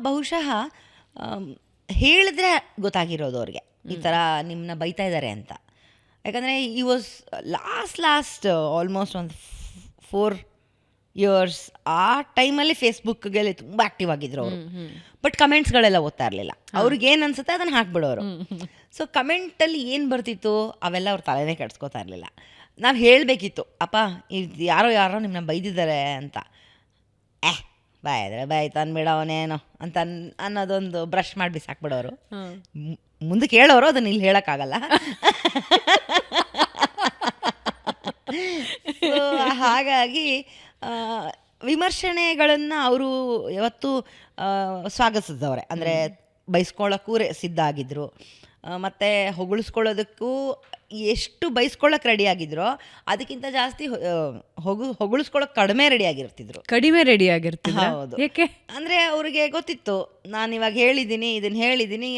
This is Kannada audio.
ಬಹುಶಃ ಹೇಳಿದ್ರೆ ಗೊತ್ತಾಗಿರೋದು ಅವ್ರಿಗೆ ಈ ಥರ ನಿಮ್ಮನ್ನ ಬೈತಾ ಇದ್ದಾರೆ ಅಂತ. ಯಾಕಂದರೆ ಈ ವಾಸ್ ಲಾಸ್ಟ್ ಆಲ್ಮೋಸ್ಟ್ ಒಂದು 4 years ಆ ಟೈಮಲ್ಲಿ ಫೇಸ್ಬುಕ್ಗೆಲ್ಲ ತುಂಬ ಆ್ಯಕ್ಟಿವ್ ಆಗಿದ್ರು ಅವರು. ಬಟ್ ಕಮೆಂಟ್ಸ್ಗಳೆಲ್ಲ ಓದ್ತಾ ಇರಲಿಲ್ಲ. ಅವ್ರಿಗೆ ಏನು ಅನ್ಸುತ್ತೆ ಅದನ್ನು ಹಾಕ್ಬಿಡೋರು. ಸೊ ಕಮೆಂಟಲ್ಲಿ ಏನು ಬರ್ತಿತ್ತು ಅವೆಲ್ಲ ಅವ್ರ ತಲೆನೇ ಕೆಡ್ಸ್ಕೊತಾ ಇರಲಿಲ್ಲ. ನಾವು ಹೇಳಬೇಕಿತ್ತು, ಅಪ್ಪ ಇದು ಯಾರೋ ನಿಮ್ಮನ್ನ ಬೈದಿದ್ದಾರೆ ಅಂತ. ಬಾಯ್ತಾ ಅನ್ಬೇಡ ಅವನೇನೋ ಅಂತ ಅನ್ನೋದೊಂದು ಬ್ರಷ್ ಮಾಡಿ ಬಿಸಾಕ್ಬಿಡೋರು. ಮುಂದಕ್ಕೆ ಹೇಳೋರು ಅದನ್ನ ಇಲ್ಲಿ ಹೇಳೋಕ್ಕಾಗಲ್ಲ. ಹಾಗಾಗಿ ವಿಮರ್ಶನೆಗಳನ್ನು ಅವರು ಯಾವತ್ತೂ ಸ್ವಾಗತಿಸಿದವ್ರೆ. ಅಂದರೆ ಬೈಸ್ಕೊಳ್ಳೋಕ್ಕೂ ಸಿದ್ಧ ಆಗಿದ್ದರು, ಮತ್ತು ಹೊಗಳಿಸ್ಕೊಳ್ಳೋದಕ್ಕೂ ಎಷ್ಟು ಬೈಸ್ಕೊಳ್ಳೋಕೆ ರೆಡಿ ಆಗಿದ್ರೋ ಅದಕ್ಕಿಂತ ಜಾಸ್ತಿ ಹೊಗಳಿಸ್ಕೊಳ್ಳೋಕೆ ಕಡಿಮೆ ರೆಡಿ ಆಗಿರ್ತಿದ್ರು. ಹೌದು. ಯಾಕೆ ಅಂದರೆ ಅವ್ರಿಗೆ ಗೊತ್ತಿತ್ತು, ನಾನು ಇವಾಗ ಇದನ್ನು ಹೇಳಿದ್ದೀನಿ